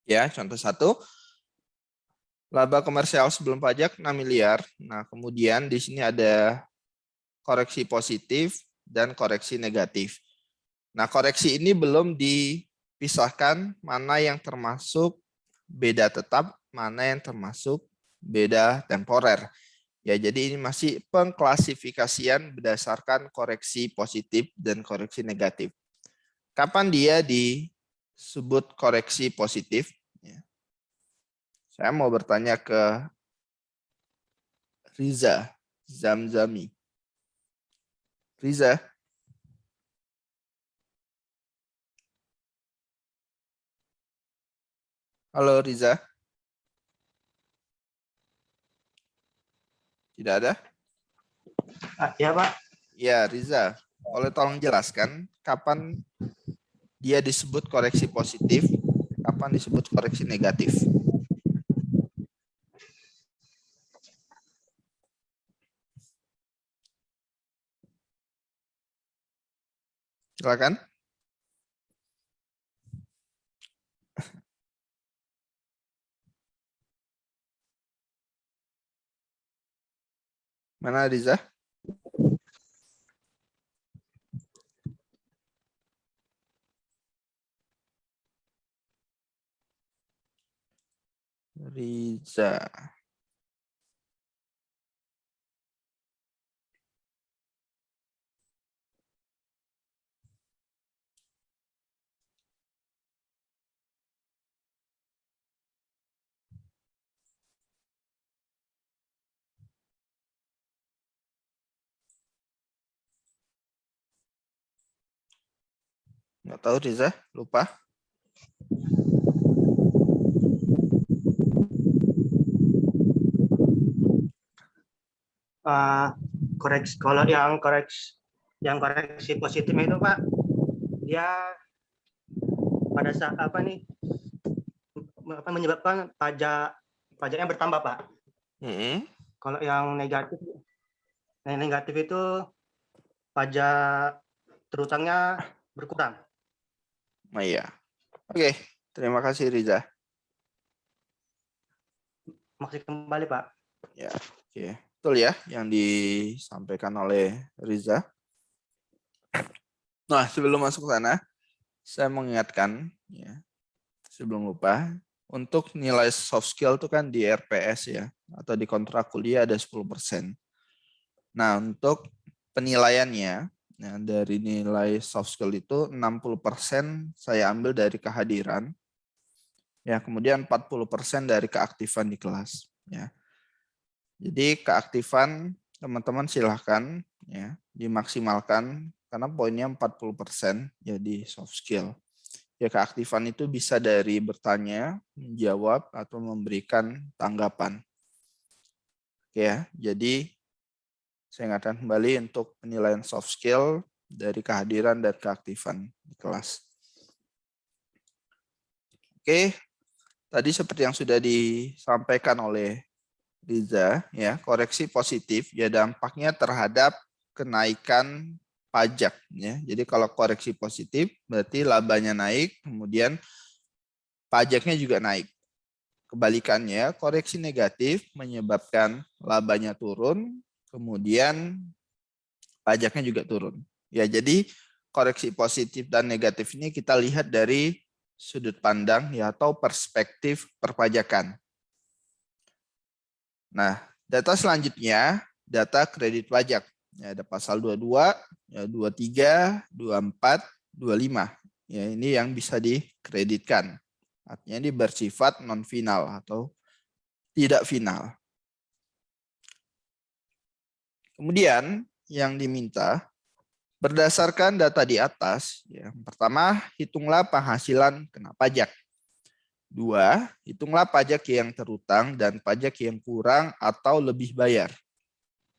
Ya, contoh 1. Laba komersial sebelum pajak 6 miliar. Nah, kemudian di sini ada koreksi positif dan koreksi negatif. Nah, koreksi ini belum dipisahkan mana yang termasuk beda tetap, mana yang termasuk beda temporer. Ya, jadi ini masih pengklasifikasian berdasarkan koreksi positif dan koreksi negatif. Kapan dia disebut koreksi positif? Ya. Saya mau bertanya ke Riza Zamzami. Riza, halo Riza, tidak ada? Ya, Pak. Ya, Riza, boleh tolong jelaskan kapan dia disebut koreksi positif, kapan disebut koreksi negatif? Silakan. Mana Riza? Riza. Nggak tahu Riza, lupa. Koreksi kalau yang koreksi positif itu, Pak, dia pada saat menyebabkan pajaknya bertambah, Pak. Kalau yang negatif itu pajak terutangnya berkurang. Oh iya. Oke, terima kasih Riza. Maksud kembali, Pak. Ya, oke. Betul ya yang disampaikan oleh Riza. Nah, sebelum masuk ke sana, saya mengingatkan ya, sebelum lupa, untuk nilai soft skill itu kan di RPS ya, atau di kontrak kuliah ada 10%. Nah, untuk penilaiannya, ya, dari nilai soft skill itu 60% saya ambil dari kehadiran, ya, kemudian 40% dari keaktifan di kelas. Ya. Jadi keaktifan teman-teman silahkan ya, dimaksimalkan, karena poinnya 40% jadi soft skill. Ya, keaktifan itu bisa dari bertanya, menjawab, atau memberikan tanggapan. Ya, jadi saya ingatkan kembali untuk penilaian soft skill dari kehadiran dan keaktifan di kelas. Oke, tadi seperti yang sudah disampaikan oleh Riza, ya, koreksi positif ya dampaknya terhadap kenaikan pajak ya. Jadi kalau koreksi positif berarti labanya naik, kemudian pajaknya juga naik. Kebalikannya, koreksi negatif menyebabkan labanya turun, kemudian pajaknya juga turun. Ya, jadi koreksi positif dan negatif ini kita lihat dari sudut pandang ya atau perspektif perpajakan. Nah, data selanjutnya data kredit pajak. Ya, ada pasal 22, ya, 23, 24, 25. Ya, ini yang bisa dikreditkan. Artinya ini bersifat non final atau tidak final. Kemudian yang diminta berdasarkan data di atas, ya, pertama hitunglah penghasilan kena pajak. 2, hitunglah pajak yang terutang dan pajak yang kurang atau lebih bayar.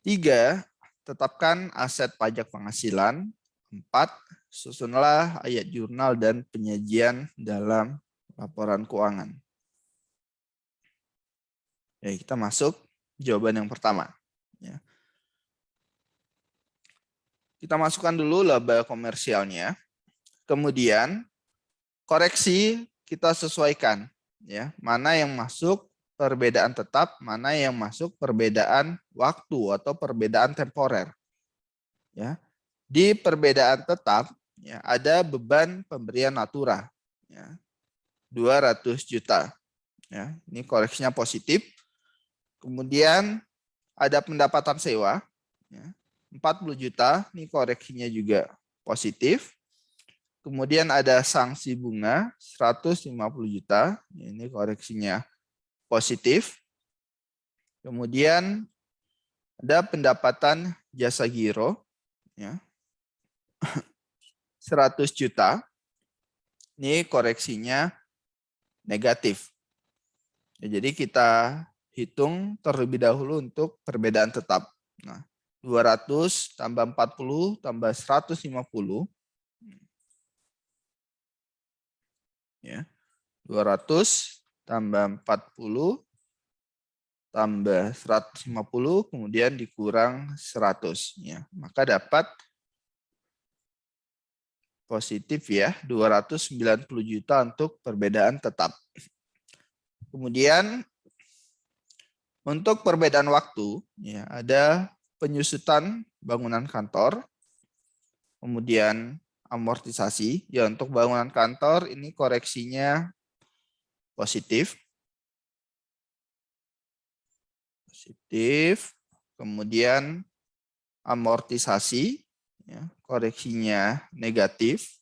3, tetapkan aset pajak penghasilan. 4, susunlah ayat jurnal dan penyajian dalam laporan keuangan. Ya, kita masuk jawaban yang pertama. Ya. Kita masukkan dulu laba komersialnya. Kemudian koreksi kita sesuaikan. ya, mana yang masuk perbedaan tetap, mana yang masuk perbedaan waktu atau perbedaan temporer. Ya. Di perbedaan tetap ya, ada beban pemberian natura ya, 200 juta. Ya, ini koreksinya positif. Kemudian ada pendapatan sewa ya, 40 juta, ini koreksinya juga positif. Kemudian ada sanksi bunga 150 juta, ini koreksinya positif. Kemudian ada pendapatan jasa giro ya, 100 juta, ini koreksinya negatif. Ya, jadi kita hitung terlebih dahulu untuk perbedaan tetap. Nah, 200 tambah 40 tambah 150. Ya. 200 tambah 40 tambah 150 kemudian dikurang 100 ya. Maka dapat positif ya 290 juta untuk perbedaan tetap. Kemudian untuk perbedaan waktu ya ada penyusutan bangunan kantor, kemudian amortisasi. Ya untuk bangunan kantor ini koreksinya positif. Positif. Kemudian amortisasi ya, koreksinya negatif.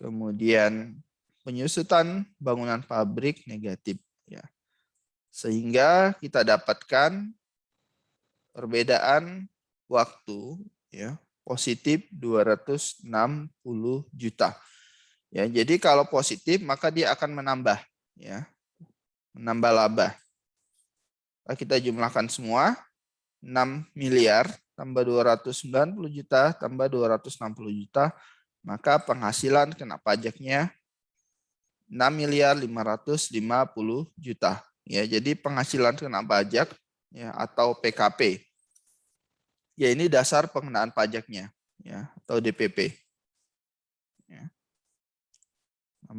Kemudian penyusutan bangunan pabrik negatif ya. Sehingga kita dapatkan perbedaan waktu ya positif 260 juta. Ya, jadi kalau positif maka dia akan menambah ya. Menambah laba. Kita jumlahkan semua 6 miliar tambah 290 juta tambah 260 juta, maka penghasilan kena pajaknya 6 miliar 550 juta. Ya, jadi penghasilan kena pajak ya atau PKP. Ya, ini dasar pengenaan pajaknya ya atau DPP. Ya. 6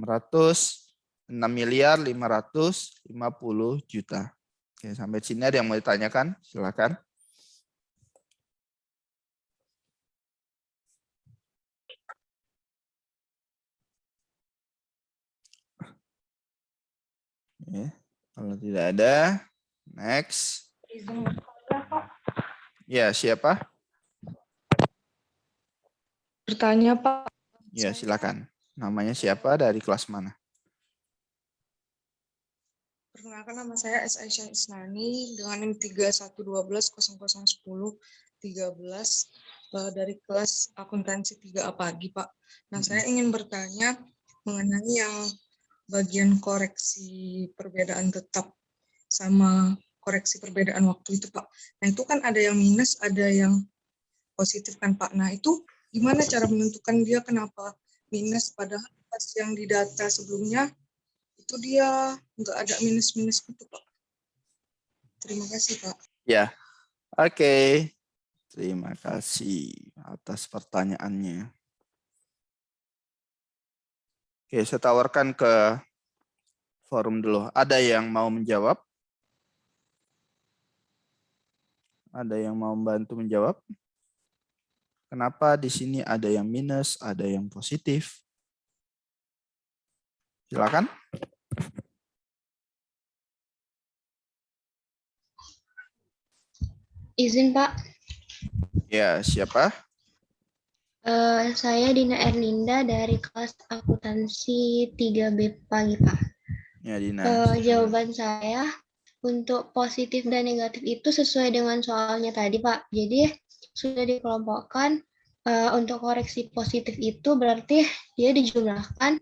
miliar 550 juta. Oke, sampai sini ada yang mau ditanyakan? Silakan. Ya, kalau tidak ada, next. Ya, siapa? Bertanya, Pak. Ya, silakan. Namanya siapa, dari kelas mana? Perkenalkan, nama saya S. Aisyah Isnani dengan NIM 3112001013 dari kelas akuntansi 3A pagi, Pak. Nah, saya ingin bertanya mengenai yang bagian koreksi perbedaan tetap sama koreksi perbedaan waktu itu, Pak. Nah, itu kan ada yang minus, ada yang positif kan, Pak. Nah, itu gimana cara menentukan dia kenapa minus, padahal pas yang di data sebelumnya itu dia nggak ada minus-minus gitu, Pak. Terima kasih, Pak. Ya, oke. Terima kasih atas pertanyaannya. Oke, saya tawarkan ke forum dulu. Ada yang mau menjawab? Ada yang mau membantu menjawab? Kenapa di sini ada yang minus, ada yang positif? Silakan. Izin, Pak. Ya, siapa? Saya Dina Erlinda dari kelas akuntansi 3B pagi, Pak. Ya, Dina. Jawaban saya untuk positif dan negatif itu sesuai dengan soalnya tadi, Pak. Jadi sudah dikelompokkan untuk koreksi positif itu berarti dia dijumlahkan,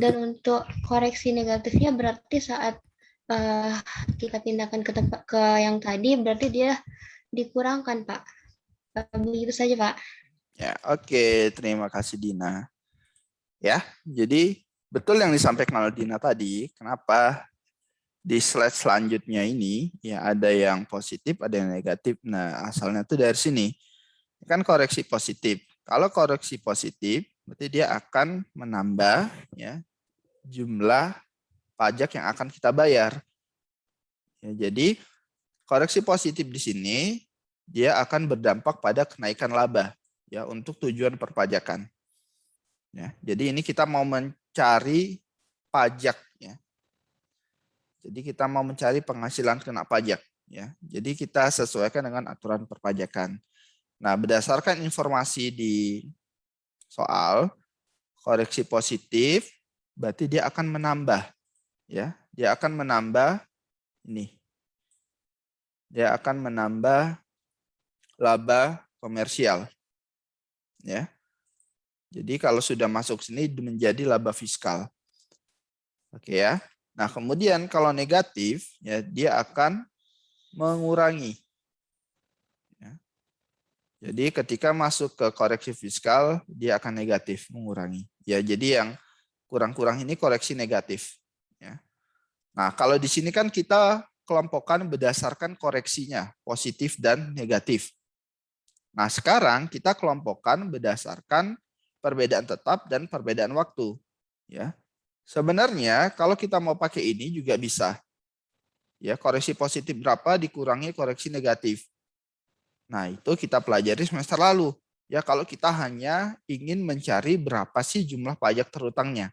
dan untuk koreksi negatifnya berarti saat kita pindahkan ke tempat ke yang tadi berarti dia dikurangkan, Pak. Begitu saja, Pak. Ya, oke. Terima kasih, Dina. Ya, jadi betul yang disampaikan oleh Dina tadi. Kenapa di slide selanjutnya ini ya ada yang positif, ada yang negatif. Nah, asalnya itu dari sini. Kan koreksi positif. Kalau koreksi positif, berarti dia akan menambah ya jumlah pajak yang akan kita bayar. Ya, jadi koreksi positif di sini dia akan berdampak pada kenaikan laba ya untuk tujuan perpajakan. Ya, jadi ini kita mau mencari pajak ya. Jadi kita mau mencari penghasilan kena pajak ya. Jadi kita sesuaikan dengan aturan perpajakan. Nah, berdasarkan informasi di soal koreksi positif berarti dia akan menambah ya. Dia akan menambah ini. Dia akan menambah laba komersial ya. Jadi kalau sudah masuk sini menjadi laba fiskal. Oke ya. Nah, kemudian kalau negatif ya dia akan mengurangi. Ya. Jadi ketika masuk ke koreksi fiskal dia akan negatif, mengurangi. Ya, jadi yang kurang-kurang ini koreksi negatif ya. Nah, kalau di sini kan kita kelompokkan berdasarkan koreksinya, positif dan negatif. Nah, sekarang kita kelompokkan berdasarkan perbedaan tetap dan perbedaan waktu. Ya, sebenarnya kalau kita mau pakai ini juga bisa. Ya, koreksi positif berapa dikurangi koreksi negatif. Nah, itu kita pelajari semester lalu. Ya, kalau kita hanya ingin mencari berapa sih jumlah pajak terutangnya.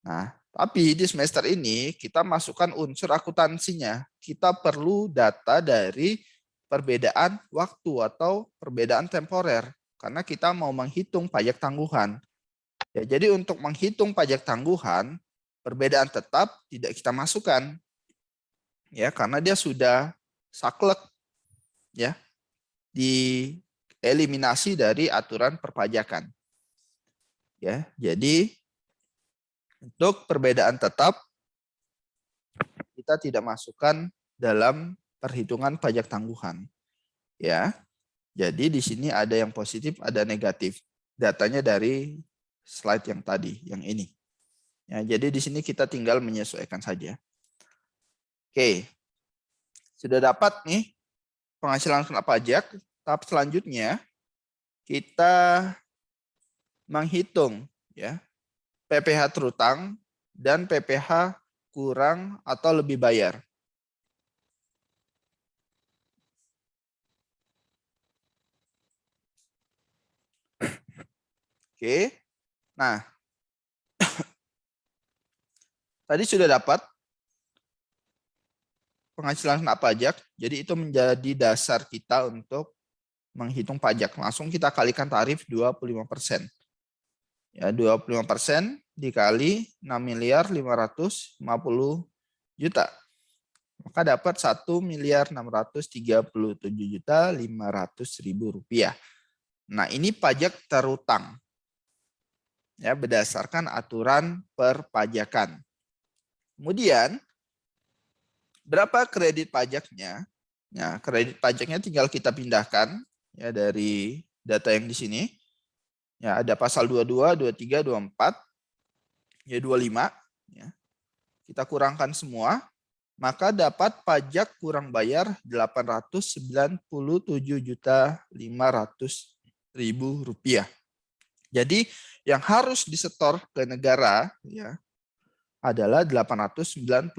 Nah, tapi di semester ini kita masukkan unsur akuntansinya. Kita perlu data dari perbedaan waktu atau perbedaan temporer. Karena kita mau menghitung pajak tangguhan. Ya, jadi untuk menghitung pajak tangguhan, perbedaan tetap tidak kita masukkan. Ya, karena dia sudah saklek ya, dieliminasi dari aturan perpajakan. Ya, jadi untuk perbedaan tetap kita tidak masukkan dalam perhitungan pajak tangguhan. Ya. Jadi di sini ada yang positif, ada negatif. Datanya dari slide yang tadi, yang ini. Ya, jadi di sini kita tinggal menyesuaikan saja. Oke. Sudah dapat nih penghasilan kena pajak. Tahap selanjutnya kita menghitung ya PPh terutang dan PPh kurang atau lebih bayar. Oke. Nah, tadi sudah dapat penghasilan kena pajak, jadi itu menjadi dasar kita untuk menghitung pajak. Langsung kita kalikan tarif 25%. Ya, 25% dikali 6.550.000.000. Maka dapat 1.637.500.000 rupiah. Nah, ini pajak terutang. Ya, berdasarkan aturan perpajakan. Kemudian berapa kredit pajaknya? Nah, kredit pajaknya tinggal kita pindahkan ya dari data yang di sini. Ya, ada pasal 22, 23, 24, ya 25 ya. Kita kurangkan semua, maka dapat pajak kurang bayar 897.500.000 rupiah. Jadi yang harus disetor ke negara ya adalah 897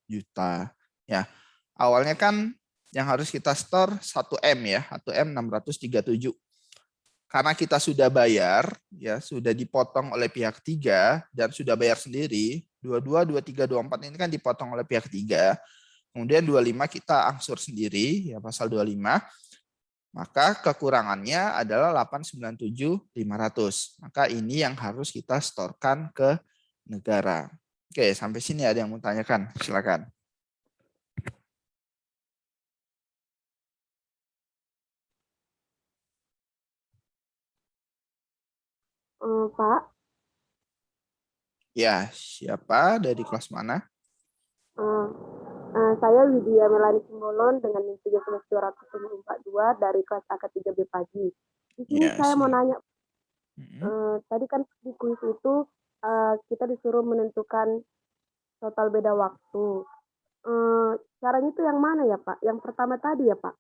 juta. Ya. Awalnya kan yang harus kita store 1M ya, 1M 637. Karena kita sudah bayar, ya sudah dipotong oleh pihak 3 dan sudah bayar sendiri, 22, 23, 24 ini kan dipotong oleh pihak 3. Kemudian 25 kita angsur sendiri, ya pasal 25. Maka kekurangannya adalah 897.500. Maka ini yang harus kita setorkan ke negara. Oke, sampai sini ada yang mau tanyakan? Silakan. Pak. Ya, siapa dari kelas mana? Saya Widya Melani Simbolon dengan NIM 13.242 dari kelas AK3B pagi. Di sini saya mau nanya, tadi kan di kuis itu kita disuruh menentukan total beda waktu. Caranya itu yang mana ya Pak? Yang pertama tadi ya Pak?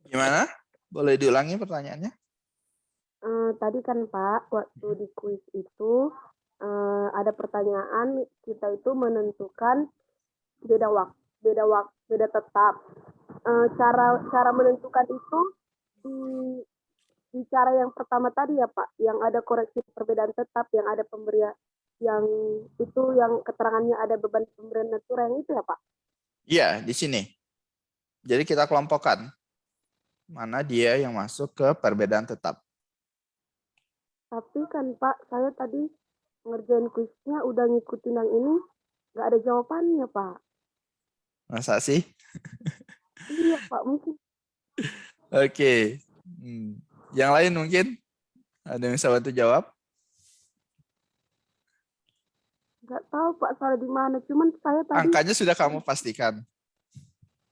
Gimana? Boleh diulangi pertanyaannya? Tadi kan Pak, waktu di kuis itu ada ada pertanyaan kita itu menentukan beda tetap. Cara menentukan itu di cara yang pertama tadi ya Pak, yang ada koreksi perbedaan tetap, yang ada pemberian, yang itu yang keterangannya ada beban pemberian natura yang itu ya Pak? Iya, di sini. Jadi kita kelompokkan mana dia yang masuk ke perbedaan tetap. Tapi kan Pak, saya tadi ngerjain kuisnya udah ngikutin yang ini, nggak ada jawabannya Pak. Masa sih? Iya Pak, mungkin. Oke. Yang lain mungkin? Ada yang bisa bantu jawab? Nggak tahu Pak salah di mana, cuman saya tadi... Angkanya sudah kamu pastikan?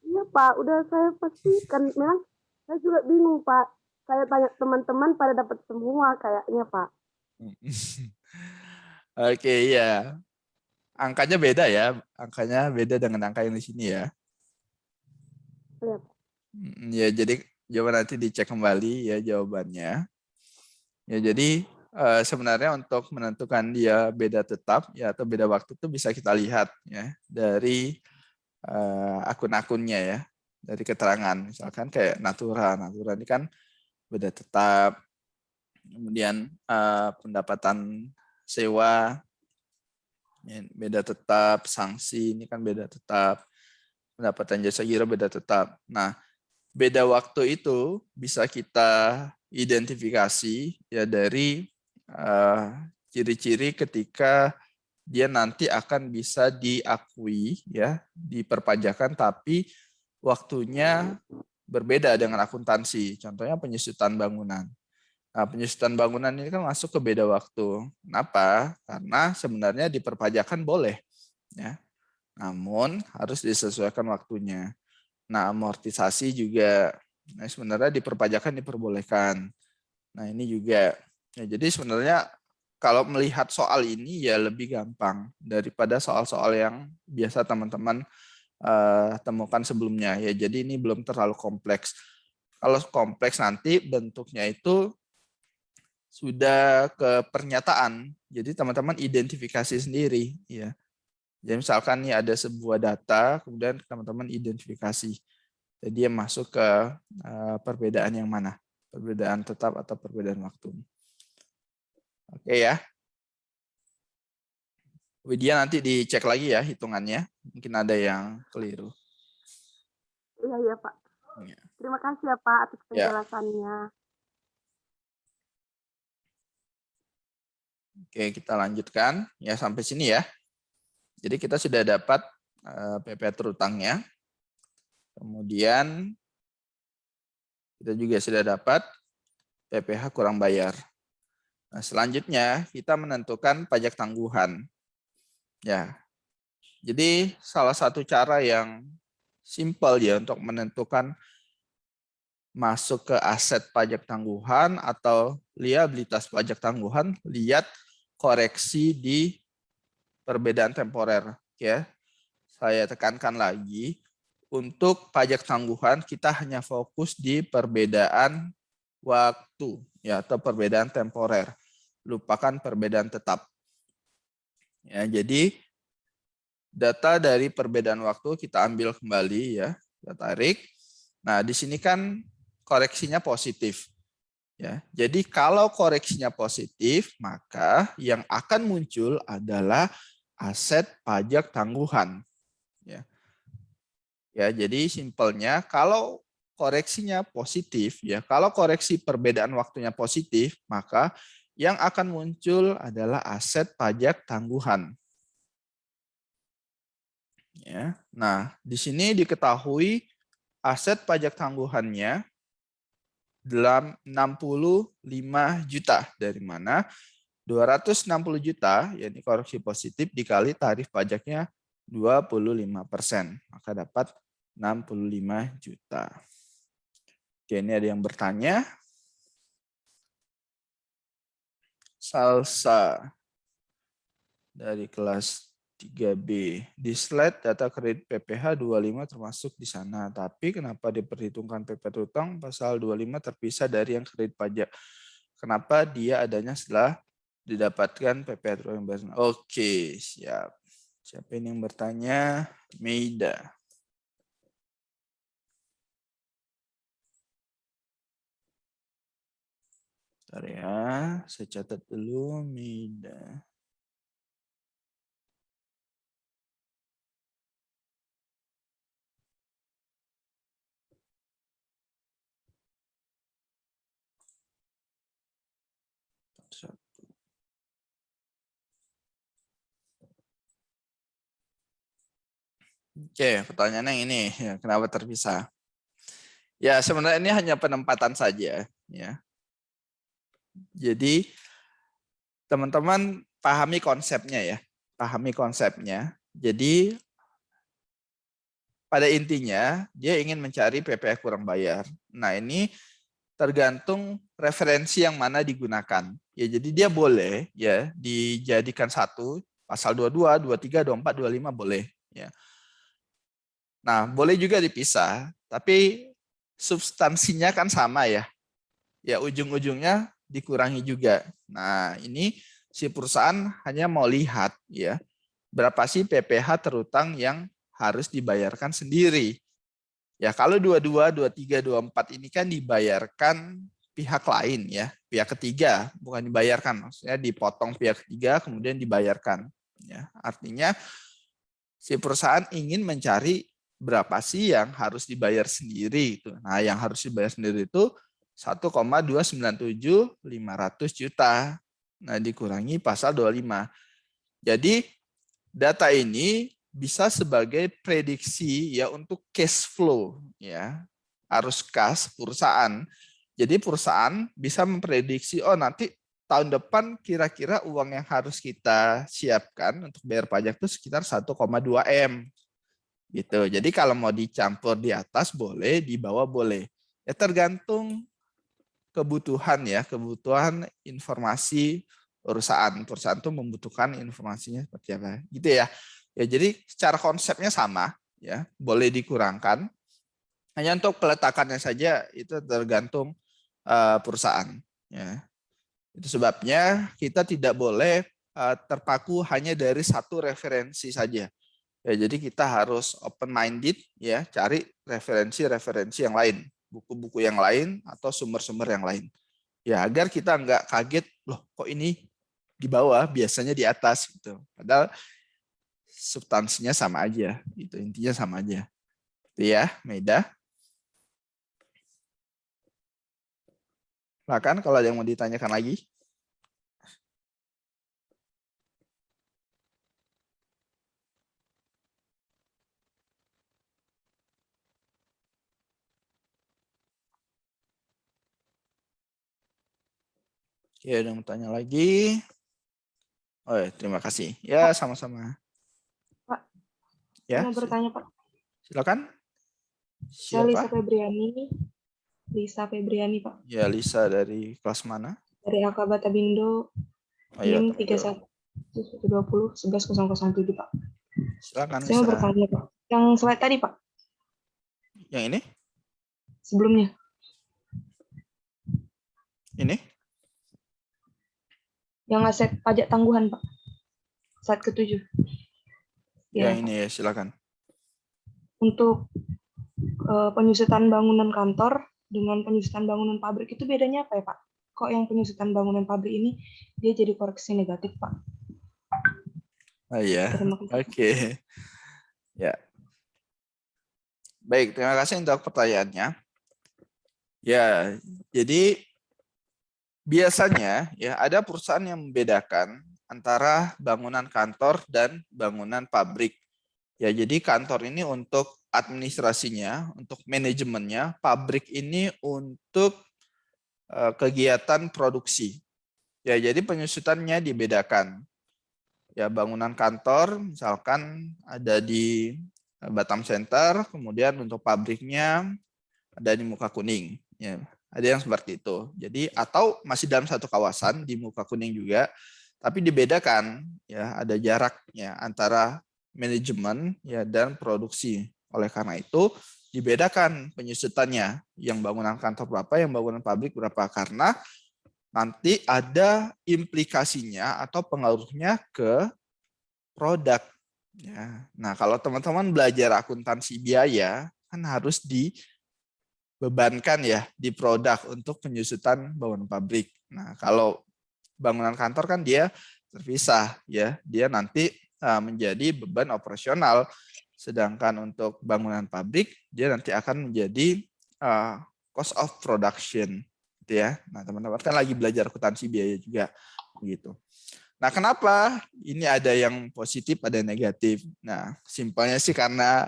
Iya Pak, udah saya pastikan. Memang saya juga bingung Pak. Saya tanya teman-teman pada dapat semua kayaknya Pak. Oke, iya. Angkanya beda ya. Angkanya beda dengan angka yang di sini ya. Iya. Ya, jadi coba nanti dicek kembali ya jawabannya. Ya, jadi sebenarnya untuk menentukan dia beda tetap ya atau beda waktu itu bisa kita lihat ya dari akun-akunnya ya, dari keterangan. Misalkan kayak Natura ini kan beda tetap. Kemudian pendapatan sewa ya, beda tetap, sanksi ini kan beda tetap, pendapatan jasa giro beda tetap. Nah, beda waktu itu bisa kita identifikasi ya dari ciri-ciri ketika dia nanti akan bisa diakui ya di perpajakan tapi waktunya berbeda dengan akuntansi. Contohnya penyusutan bangunan. Nah, penyusutan bangunan ini kan masuk ke beda waktu. Kenapa? Karena sebenarnya di perpajakan boleh ya. Namun harus disesuaikan waktunya. Nah, amortisasi juga sebenarnya di perpajakan diperbolehkan. Nah, ini juga. Ya, jadi sebenarnya kalau melihat soal ini ya lebih gampang daripada soal-soal yang biasa teman-teman temukan sebelumnya. Ya, jadi ini belum terlalu kompleks. Kalau kompleks nanti bentuknya itu sudah ke pernyataan. Jadi teman-teman identifikasi sendiri. Ya. Jadi misalkan nih ada sebuah data, kemudian teman-teman identifikasi. Jadi dia masuk ke perbedaan yang mana? Perbedaan tetap atau perbedaan waktu. Oke ya. Widya nanti dicek lagi ya hitungannya. Mungkin ada yang keliru. Iya Pak. Ya. Terima kasih ya Pak atas penjelasannya. Oke, kita lanjutkan ya sampai sini ya. Jadi kita sudah dapat PP terutangnya. Kemudian kita juga sudah dapat PPh kurang bayar. Nah, selanjutnya kita menentukan pajak tangguhan. Ya. Jadi salah satu cara yang simpel ya untuk menentukan masuk ke aset pajak tangguhan atau liabilitas pajak tangguhan, lihat koreksi di perbedaan temporer. Ya, saya tekankan lagi, untuk pajak tangguhan kita hanya fokus di perbedaan waktu ya atau perbedaan temporer. Lupakan perbedaan tetap. Ya, jadi data dari perbedaan waktu kita ambil kembali ya, kita tarik. Nah, di sini kan koreksinya positif. Ya, jadi kalau koreksinya positif, maka yang akan muncul adalah aset pajak tangguhan. Ya, ya jadi simpelnya kalau koreksinya positif, ya kalau koreksi perbedaan waktunya positif, maka yang akan muncul adalah aset pajak tangguhan. Ya, nah di sini diketahui aset pajak tangguhannya 65 juta, dari mana 260 juta, yakni koreksi positif dikali tarif pajaknya 25%, maka dapat 65 juta. Oke, ini ada yang bertanya. Salsa dari kelas 3B. Di slide data kredit PPh 25 termasuk di sana. Tapi kenapa diperhitungkan PP terutang pasal 25 terpisah dari yang kredit pajak? Kenapa dia adanya setelah didapatkan PPh yang baru. Oke, siap. Siapa ini yang bertanya? Meida. Bentar ya, saya catat dulu Meida. Oke, pertanyaannya yang ini, ya, kenapa terpisah? Ya, sebenarnya ini hanya penempatan saja, ya. Jadi teman-teman pahami konsepnya ya, pahami konsepnya. Jadi pada intinya dia ingin mencari PPh kurang bayar. Nah, ini tergantung referensi yang mana digunakan. Ya, jadi dia boleh ya dijadikan satu, pasal 22, 23, 24, 25 boleh, ya. Nah, boleh juga dipisah, tapi substansinya kan sama ya. Ya, ujung-ujungnya dikurangi juga. Nah, ini si perusahaan hanya mau lihat ya, berapa sih PPh terutang yang harus dibayarkan sendiri. Ya, kalau 22, 23, 24 ini kan dibayarkan pihak lain ya, pihak ketiga, bukan dibayarkan, maksudnya dipotong pihak ketiga kemudian dibayarkan. Ya, artinya si perusahaan ingin mencari berapa sih yang harus dibayar sendiri itu. Nah, yang harus dibayar sendiri itu 1,297.500 juta. Nah, dikurangi pasal 25. Jadi data ini bisa sebagai prediksi ya untuk cash flow ya, arus kas perusahaan. Jadi perusahaan bisa memprediksi, oh nanti tahun depan kira-kira uang yang harus kita siapkan untuk bayar pajak itu sekitar 1,2 M. Gitu. Jadi kalau mau dicampur di atas boleh, di bawah boleh. Ya tergantung kebutuhan ya, kebutuhan informasi perusahaan. Perusahaan itu membutuhkan informasinya seperti apa. Gitu ya. Ya jadi secara konsepnya sama ya, boleh dikurangkan. Hanya untuk peletakannya saja itu tergantung perusahaan ya. Itu sebabnya kita tidak boleh terpaku hanya dari satu referensi saja. Ya, jadi kita harus open minded ya, cari referensi-referensi yang lain, buku-buku yang lain atau sumber-sumber yang lain. Ya, agar kita nggak kaget, loh kok ini di bawah, biasanya di atas gitu. Padahal substansinya sama aja, gitu. Intinya sama aja. Itu ya, Meida. Silakan kalau ada yang mau ditanyakan lagi. Oke, ada yang mau tanya lagi? Oh ya, terima kasih. Ya, sama-sama. Pak, ya, mau bertanya, Pak. Silakan. Saya Lisa Febriani. Lisa Febriani, Pak. Ya, Lisa dari kelas mana? Dari AK Batabindo, NIM 3120110007, Pak. Silakan. Saya mau bertanya, Pak. Yang slide tadi, Pak. Yang ini? Sebelumnya. Ini? Yang aset pajak tangguhan, Pak. Slide ke-7. Ya, ini ya, silakan. Untuk penyusutan bangunan kantor dengan penyusutan bangunan pabrik itu bedanya apa ya, Pak? Kok yang penyusutan bangunan pabrik ini dia jadi koreksi negatif, Pak? Oh iya. Oke. Ya. Baik, terima kasih untuk pertanyaannya. Ya, jadi biasanya ya ada perusahaan yang membedakan antara bangunan kantor dan bangunan pabrik. Ya, jadi kantor ini untuk administrasinya, untuk manajemennya, pabrik ini untuk kegiatan produksi. Ya, jadi penyusutannya dibedakan. Ya, bangunan kantor misalkan ada di Batam Center, kemudian untuk pabriknya ada di Muka Kuning. Ya, ada yang seperti itu. Jadi atau masih dalam satu kawasan di Muka Kuning juga, tapi dibedakan. Ya, ada jaraknya antara manajemen ya dan produksi. Oleh karena itu dibedakan penyusutannya. Yang bangunan kantor berapa, yang bangunan pabrik berapa, karena nanti ada implikasinya atau pengaruhnya ke produk. Ya. Nah, kalau teman-teman belajar akuntansi biaya, kan harus dibebankan ya di produk untuk penyusutan bangunan pabrik. Nah, kalau bangunan kantor kan dia terpisah ya, dia nanti menjadi beban operasional. Sedangkan untuk bangunan pabrik dia nanti akan menjadi cost of production, gitu ya. Nah, teman-teman kan lagi belajar akuntansi biaya juga, gitu. Nah, kenapa ini ada yang positif, ada yang negatif? Nah, simpelnya sih karena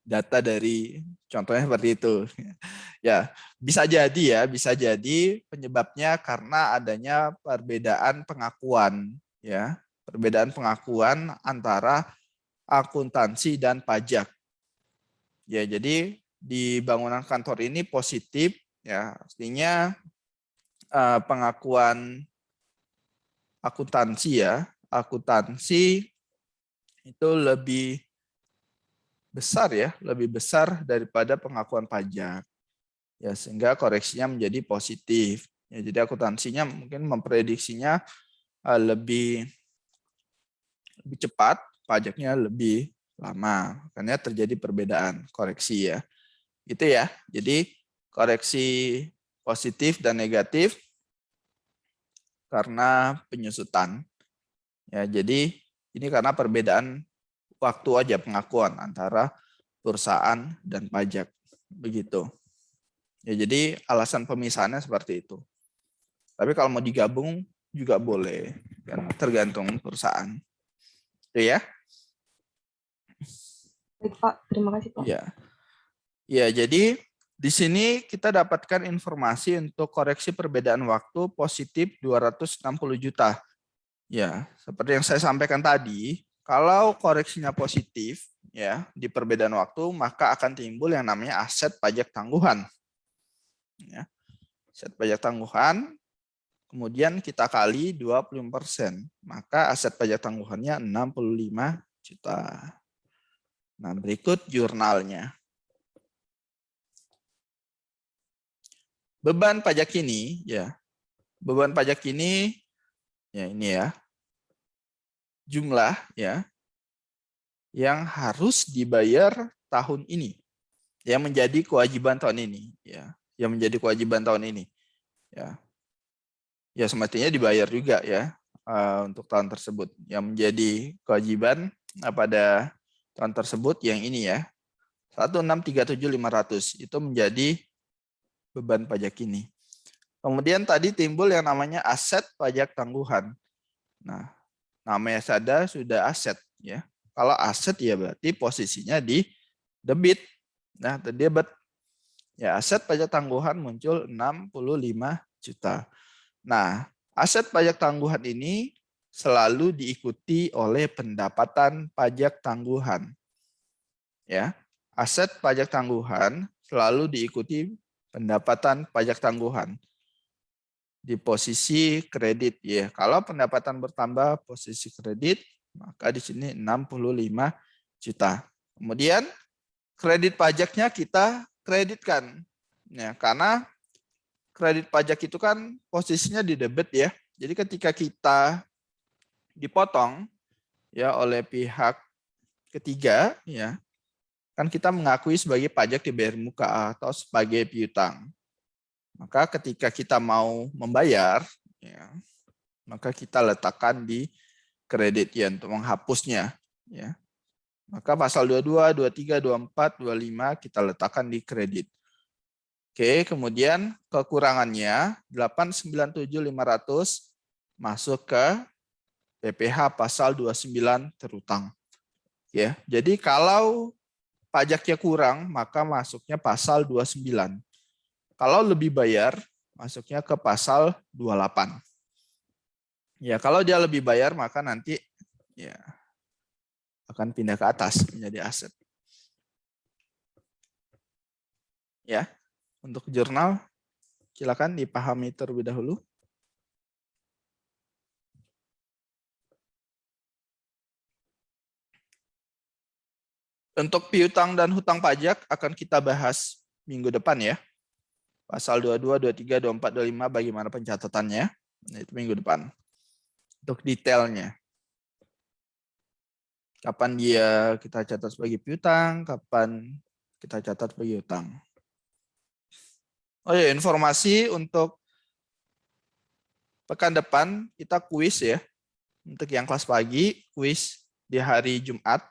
data dari contohnya seperti itu. Ya, bisa jadi penyebabnya karena adanya perbedaan pengakuan, ya, perbedaan pengakuan antara akuntansi dan pajak. Ya, jadi di bangunan kantor ini positif, ya, artinya pengakuan akuntansi ya, akuntansi itu lebih besar ya, lebih besar daripada pengakuan pajak. Ya, sehingga koreksinya menjadi positif. Ya, jadi akuntansinya mungkin memprediksinya lebih cepat, pajaknya lebih lama. Makanya terjadi perbedaan koreksi ya. Gitu ya. Jadi koreksi positif dan negatif karena penyusutan. Ya, jadi ini karena perbedaan waktu aja pengakuan antara perusahaan dan pajak. Begitu. Ya, jadi alasan pemisahannya seperti itu. Tapi kalau mau digabung juga boleh, kan tergantung perusahaan. Itu ya. Baik, Pak. Terima kasih, Pak. Ya. Ya, jadi di sini kita dapatkan informasi untuk koreksi perbedaan waktu positif 260 juta. Ya, seperti yang saya sampaikan tadi, kalau koreksinya positif ya di perbedaan waktu, maka akan timbul yang namanya aset pajak tangguhan. Ya. Aset pajak tangguhan, kemudian kita kali 25%, maka aset pajak tangguhannya 65 juta. Nah, berikut jurnalnya. Beban pajak ini ya. Beban pajak ini ya ini ya. Jumlah ya yang harus dibayar tahun ini. Yang menjadi kewajiban tahun ini ya. Yang menjadi kewajiban tahun ini. Ya. Ya semestinya dibayar juga ya untuk tahun tersebut. Yang menjadi kewajiban pada tahun tersebut yang ini ya. 1637500 itu menjadi beban pajak ini. Kemudian tadi timbul yang namanya aset pajak tangguhan. Nah, namanya sudah aset ya. Kalau aset ya berarti posisinya di debit. Nah, debit. Ya, aset pajak tangguhan muncul 65 juta. Nah, aset pajak tangguhan ini selalu diikuti oleh pendapatan pajak tangguhan. Ya. Aset pajak tangguhan selalu diikuti pendapatan pajak tangguhan di posisi kredit ya. Kalau pendapatan bertambah posisi kredit, maka di sini 65 juta. Kemudian kredit pajaknya kita kreditkan. Ya, karena kredit pajak itu kan posisinya di debit ya. Jadi ketika kita dipotong ya oleh pihak ketiga ya, kan kita mengakui sebagai pajak dibayar muka atau sebagai piutang. Maka ketika kita mau membayar, ya, maka kita letakkan di kredit ya untuk menghapusnya. Ya. Maka pasal 22, 23, 24, 25 kita letakkan di kredit. Oke, kemudian kekurangannya 897.500 masuk ke PPh pasal 29 terutang. Ya, jadi kalau pajaknya kurang, maka masuknya pasal 29. Kalau lebih bayar, masuknya ke pasal 28. Ya, kalau dia lebih bayar, maka nanti ya akan pindah ke atas menjadi aset. Ya, untuk jurnal, silakan dipahami terlebih dahulu. Untuk piutang dan hutang pajak akan kita bahas minggu depan ya. Pasal 22, 23, 24, 25 bagaimana pencatatannya? Nah, itu minggu depan. Untuk detailnya. Kapan dia kita catat sebagai piutang, kapan kita catat sebagai utang. Oh ya, informasi untuk pekan depan kita kuis ya. Untuk yang kelas pagi, kuis di hari Jumat.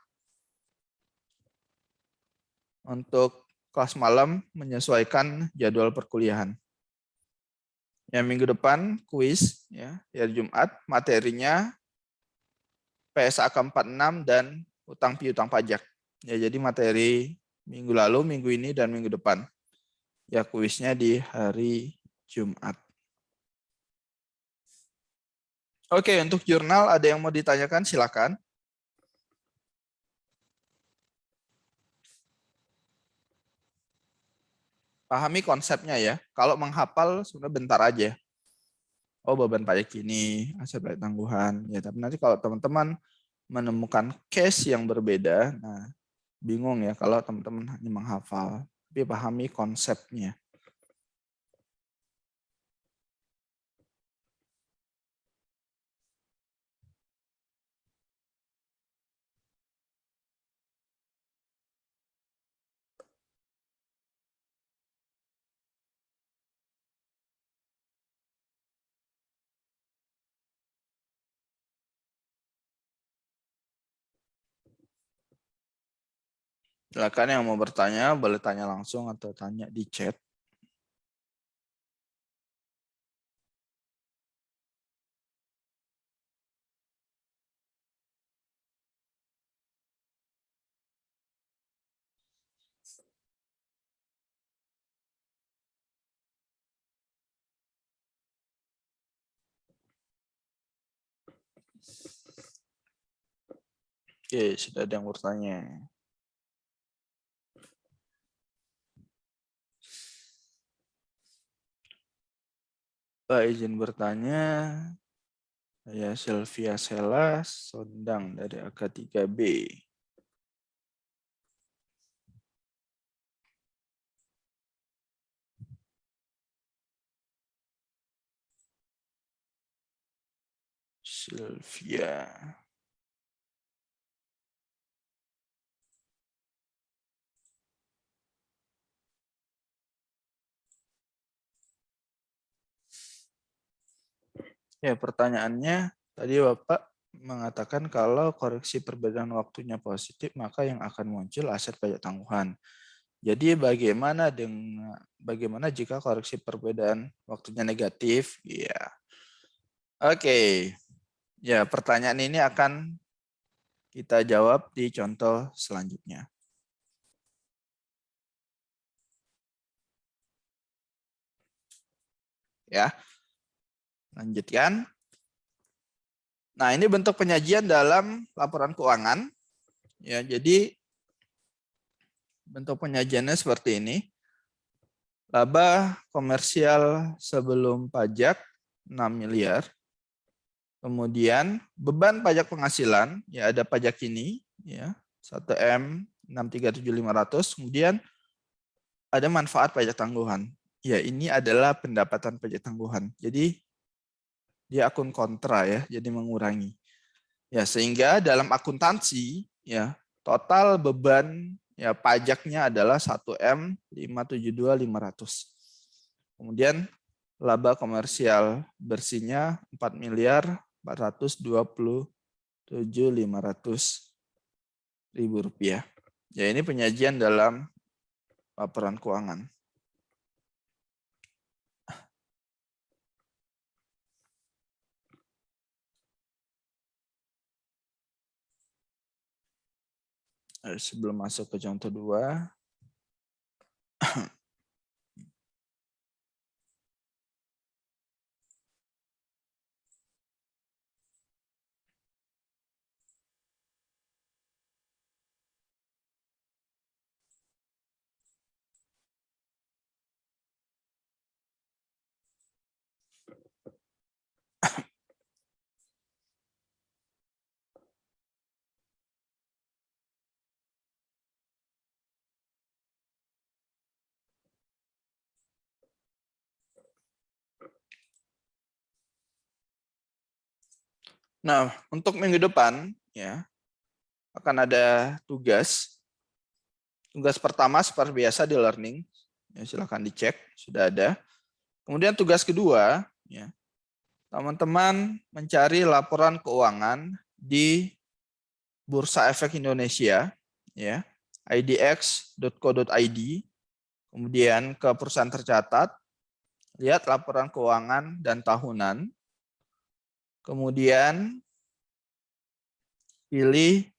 Untuk kelas malam menyesuaikan jadwal perkuliahan. Yang minggu depan kuis ya, hari Jumat, materinya PSAK 46 dan utang piutang pajak. Ya, jadi materi minggu lalu, minggu ini, dan minggu depan. Ya, kuisnya di hari Jumat. Oke, untuk jurnal ada yang mau ditanyakan, silakan. Pahami konsepnya ya. Kalau menghafal sudah bentar aja. Oh, beban pajak ini, aset baik tangguhan. Ya, tapi nanti kalau teman-teman menemukan case yang berbeda, nah bingung ya kalau teman-teman hanya menghafal. Tapi pahami konsepnya. Silakan yang mau bertanya, boleh tanya langsung atau tanya di chat. Oke, sudah ada yang bertanya. Pak izin bertanya. Saya Sylvia Selas, Sondang dari AK3B. Sylvia. Ya, pertanyaannya tadi Bapak mengatakan kalau koreksi perbedaan waktunya positif, maka yang akan muncul aset pajak tangguhan. Jadi bagaimana jika koreksi perbedaan waktunya negatif? Ya. Oke. Ya, pertanyaan ini akan kita jawab di contoh selanjutnya. Ya. Lanjutkan. Nah, ini bentuk penyajian dalam laporan keuangan. Ya, jadi bentuk penyajiannya seperti ini. Laba komersial sebelum pajak 6 miliar. Kemudian beban pajak penghasilan, ya ada pajak ini, ya 1M 637.500. Kemudian ada manfaat pajak tangguhan. Ya, ini adalah pendapatan pajak tangguhan. Jadi dia akun kontra ya, jadi mengurangi. Ya, sehingga dalam akuntansi ya total beban ya pajaknya adalah 1M 572.500. Kemudian laba komersial bersihnya 4.427.500.000 rupiah. Ya, ini penyajian dalam laporan keuangan. Sebelum masuk ke contoh 2, Nah, untuk minggu depan ya akan ada tugas. Tugas pertama seperti biasa di learning. Ya, silakan dicek, sudah ada. Kemudian tugas kedua, ya, teman-teman mencari laporan keuangan di Bursa Efek Indonesia, ya, idx.co.id, kemudian ke perusahaan tercatat, lihat laporan keuangan dan tahunan, kemudian pilih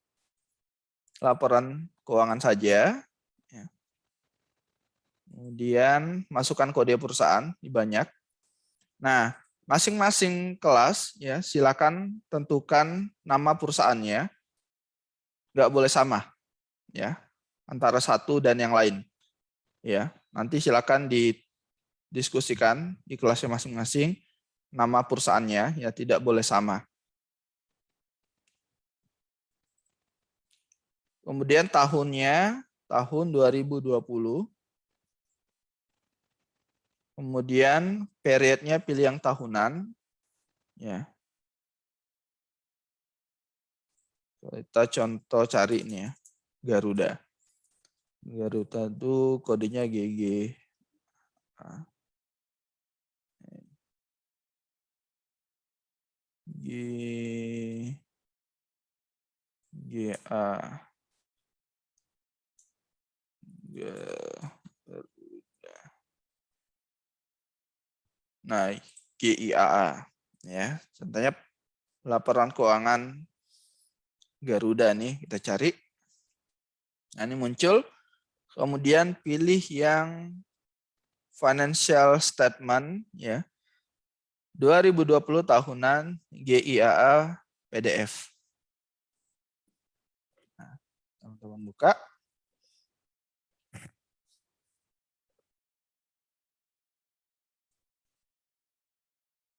laporan keuangan saja, ya. Kemudian masukkan kode perusahaan di banyak. Nah, masing-masing kelas ya silakan tentukan nama perusahaannya, nggak boleh sama ya antara satu dan yang lain ya. Nanti silakan didiskusikan di kelasnya masing-masing nama perusahaannya ya, tidak boleh sama. Kemudian tahunnya tahun 2020. Kemudian periodnya pilih yang tahunan ya. Kita contoh cari nih ya, Garuda. Garuda itu kodenya GG. GA. Nah, GIAA ya. Contohnya laporan keuangan Garuda nih, kita cari. Nah, ini muncul. Kemudian pilih yang financial statement ya. 2020 tahunan GIAA PDF. Nah, teman-teman buka.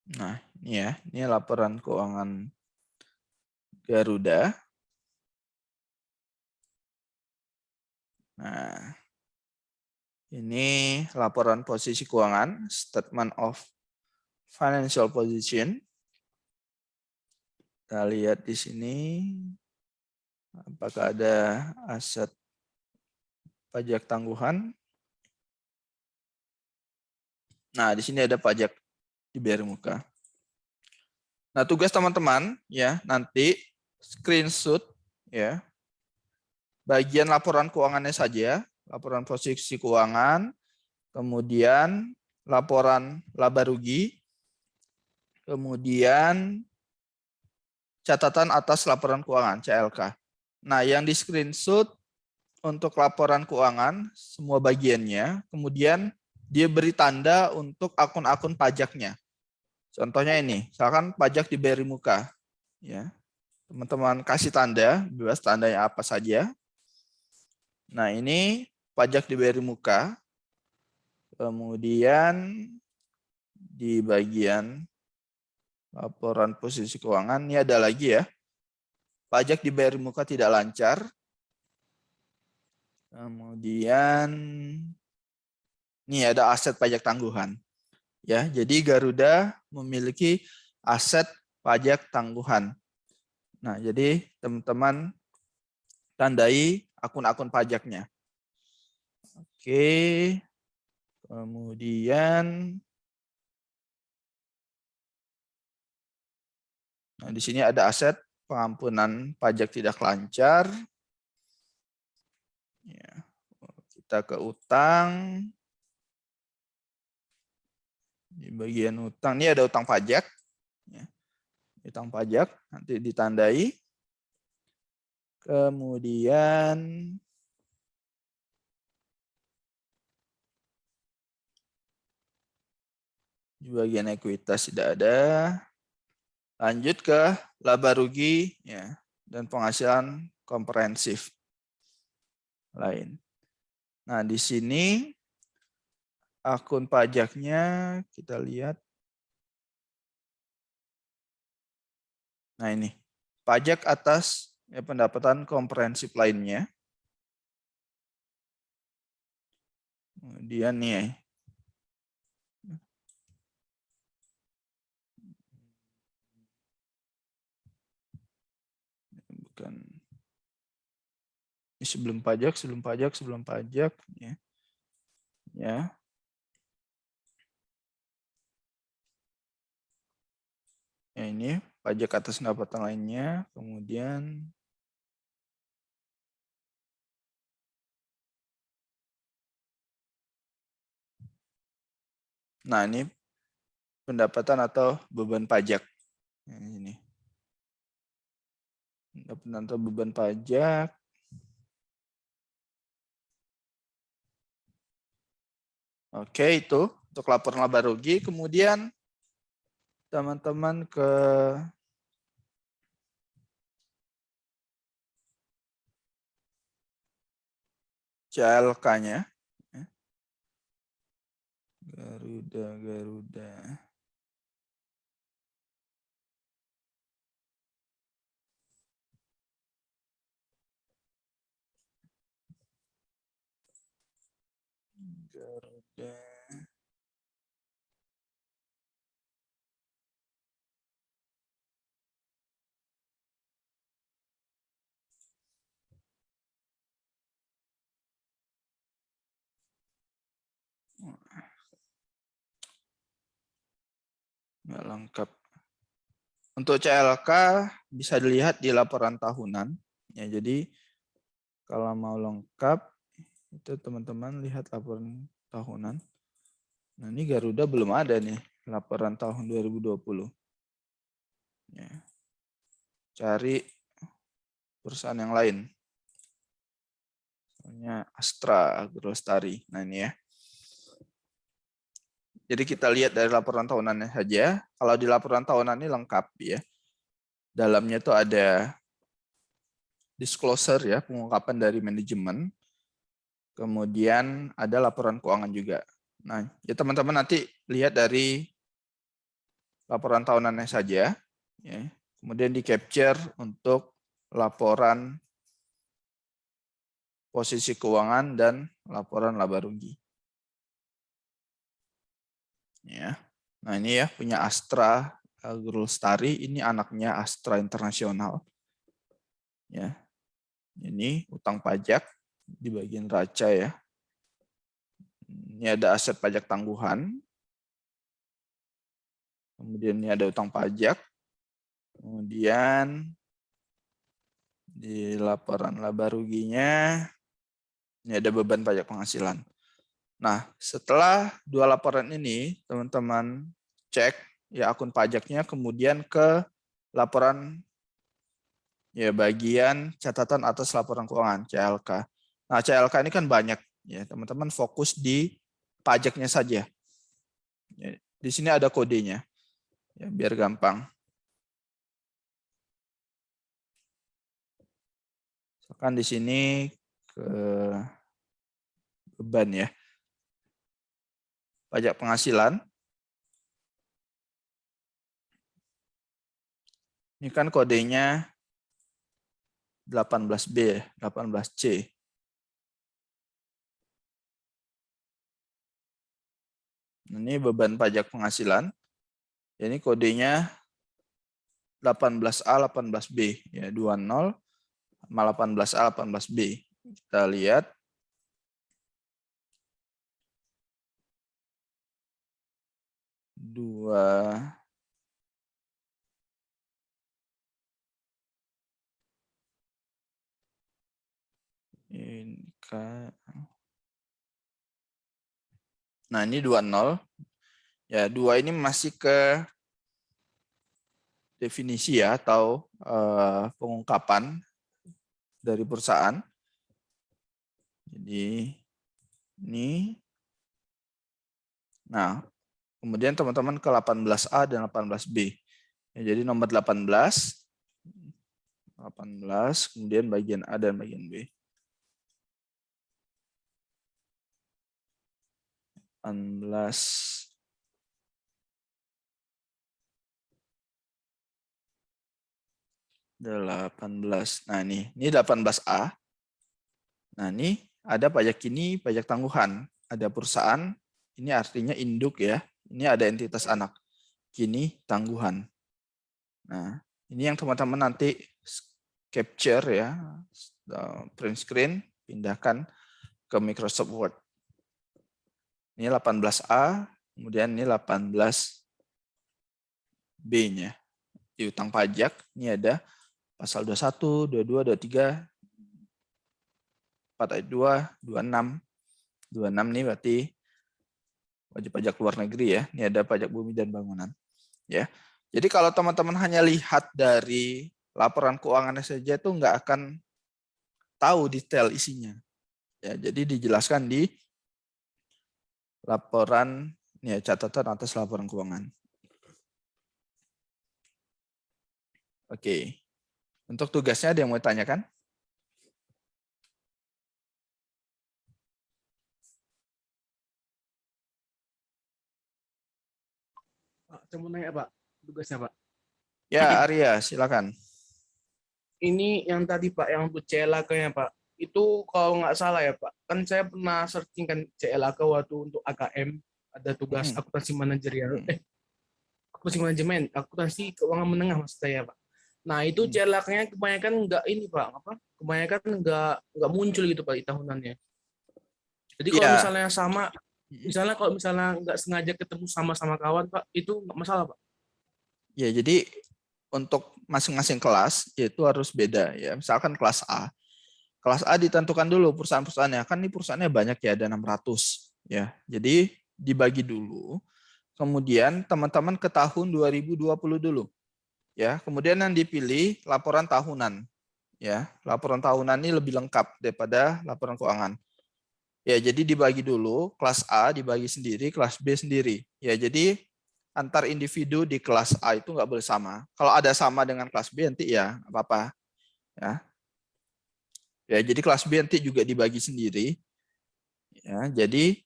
Nah, ini ya, ini laporan keuangan Garuda. Nah, ini laporan posisi keuangan, statement of financial position. Kita lihat di sini apakah ada aset pajak tangguhan. Nah, di sini ada pajak dibayar muka. Nah, tugas teman-teman ya nanti screenshot ya bagian laporan keuangannya saja, laporan posisi keuangan, kemudian laporan laba rugi, kemudian catatan atas laporan keuangan CLK. Nah, yang di screenshot untuk laporan keuangan semua bagiannya, kemudian dia beri tanda untuk akun-akun pajaknya. Contohnya ini, misalkan pajak dibayar muka, ya teman-teman kasih tanda, bebas tandanya apa saja. Nah, ini pajak dibayar muka, kemudian di bagian laporan posisi keuangan ini ada lagi ya, pajak dibayar muka tidak lancar. Kemudian ini ada aset pajak tangguhan. Ya, jadi Garuda memiliki aset pajak tangguhan. Nah, jadi teman-teman tandai akun-akun pajaknya. Oke. Kemudian nah, di sini ada aset pengampunan pajak tidak lancar. Ya, kita ke utang. Di bagian utang, ini ada utang pajak. Ya, utang pajak, nanti ditandai. Kemudian di bagian ekuitas tidak ada. Lanjut ke laba rugi ya, dan penghasilan komprehensif lain. Nah, di sini akun pajaknya kita lihat. Nah, ini pajak atas ya, pendapatan komprehensif lainnya. Kemudian nih Bukan. Ini sebelum pajak ya. Ya. Ya, ini pajak atas pendapatan lainnya, kemudian nah ini pendapatan atau beban pajak. Nah, ini. Pendapatan atau beban pajak. Oke, itu untuk laporan laba rugi. Kemudian teman-teman ke CLK-nya. Garuda. Nggak lengkap. Untuk CLK bisa dilihat di laporan tahunan. Ya, jadi kalau mau lengkap itu teman-teman lihat laporan tahunan. Nah, ini Garuda belum ada nih laporan tahun 2020. Ya. Cari perusahaan yang lain. Misalnya Astra Agrolestari. Nah, ini ya. Jadi kita lihat dari laporan tahunannya saja. Kalau di laporan tahunan ini lengkap ya. Dalamnya itu ada disclosure ya, pengungkapan dari manajemen. Kemudian ada laporan keuangan juga. Nah, ya teman-teman nanti lihat dari laporan tahunannya saja. Ya. Kemudian di capture untuk laporan posisi keuangan dan laporan laba rugi. Ya. Nah, ini ya punya Astra Agrolestari, ini anaknya Astra Internasional. Ya. Ini utang pajak di bagian raca ya. Ini ada aset pajak tangguhan. Kemudian ini ada utang pajak. Kemudian di laporan laba ruginya ini ada beban pajak penghasilan. Nah, setelah dua laporan ini, teman-teman cek ya akun pajaknya, kemudian ke laporan ya bagian catatan atas laporan keuangan CLK. Nah, CLK ini kan banyak ya, teman-teman fokus di pajaknya saja. Ya, di sini ada kodenya. Ya, biar gampang. Misalkan di sini ke beban ya. Pajak penghasilan. Ini kan kodenya 18B, 18C. Ini beban pajak penghasilan. Ini kodenya 18A, 18B. Ya, 20 sama 18A, 18B. Kita lihat. Nah, ini 20. Ya, 2 ini masih ke definisi ya atau pengungkapan dari perusahaan. Jadi ini. Nah, kemudian teman-teman ke 18A dan 18B. Ya, jadi nomor 18, kemudian bagian A dan bagian B. 18. Nah, ini 18A. Nah, ini ada pajak ini, pajak tangguhan. Ada perusahaan, ini artinya induk ya. Ini ada entitas anak. Kini tangguhan. Nah, ini yang teman-teman nanti capture ya, print screen, pindahkan ke Microsoft Word. Ini 18A, kemudian ini 18B-nya. Di utang pajak, ini ada pasal 21, 22, 23, 4 ayat 2, 26. 26 ini berarti wajib pajak luar negeri ya. Ini ada pajak bumi dan bangunan. Ya. Jadi kalau teman-teman hanya lihat dari laporan keuangannya saja itu nggak akan tahu detail isinya. Ya, jadi dijelaskan di laporan, ya, catatan atas laporan keuangan. Oke. Untuk tugasnya ada yang mau tanyakan? Pak, saya mau nanya, Pak, tugasnya, Pak. Ya, Arya, silakan. Ini yang tadi, Pak, yang untuk CLAK-nya, Pak. Itu kalau nggak salah ya, Pak. Kan saya pernah searching kan CLAK waktu untuk AKM, ada tugas akuntansi manajerial. Akuntansi manajemen, akuntansi keuangan menengah maksud saya, Pak. Nah, itu CLAK-nya kebanyakan nggak ini, Pak. Kebanyakan nggak muncul gitu, Pak, di tahunannya. Jadi kalau misalnya sama, misalnya kalau misalnya nggak sengaja ketemu sama kawan, Pak, itu nggak masalah, Pak. Ya, jadi untuk masing-masing kelas itu harus beda ya. Misalkan kelas A. Kelas A ditentukan dulu perusahaan-perusahaannya. Kan ini perusahaannya banyak ya, ada 600 ya. Jadi dibagi dulu. Kemudian teman-teman ke tahun 2020 dulu. Ya, kemudian yang dipilih laporan tahunan. Ya, laporan tahunan ini lebih lengkap daripada laporan keuangan. Ya, jadi dibagi dulu, kelas A dibagi sendiri, kelas B sendiri. Ya, jadi antar individu di kelas A itu nggak boleh sama. Kalau ada sama dengan kelas B nanti ya apa-apa. Ya. Ya, jadi kelas B nanti juga dibagi sendiri. Ya, jadi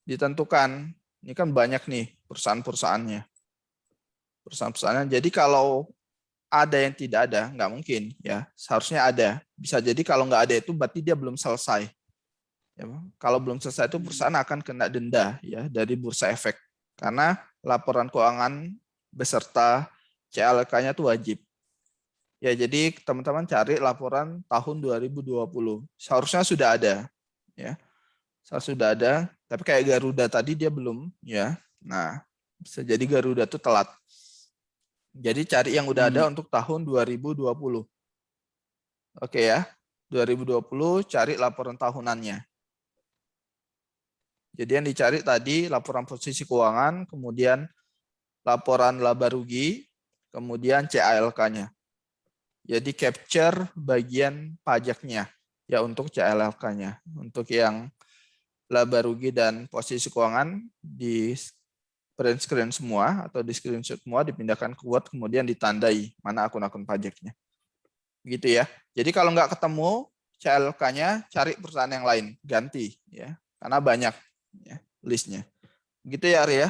ditentukan. Ini kan banyak nih perusahaan-perusahaannya. Perusahaan-perusahaan. Jadi kalau ada yang tidak ada, nggak mungkin ya. Seharusnya ada. Bisa jadi kalau nggak ada itu berarti dia belum selesai. Ya, kalau belum selesai itu perusahaan akan kena denda ya dari Bursa Efek. Karena laporan keuangan beserta CLK-nya itu wajib. Ya, jadi teman-teman cari laporan tahun 2020. Seharusnya sudah ada ya. Seharusnya sudah ada, tapi kayak Garuda tadi dia belum ya. Nah, bisa jadi Garuda itu telat. Jadi cari yang udah ada untuk tahun 2020. Oke ya. 2020 cari laporan tahunannya. Jadi yang dicari tadi laporan posisi keuangan, kemudian laporan laba rugi, kemudian CALK-nya. Jadi capture bagian pajaknya ya untuk CALK-nya. Untuk yang laba rugi dan posisi keuangan di print screen semua atau di screenshot semua, dipindahkan ke Word, kemudian ditandai mana akun-akun pajaknya. Gitu ya. Jadi kalau nggak ketemu CLK-nya, cari perusahaan yang lain, ganti ya. Karena banyak ya listnya. Gitu ya, Ari ya.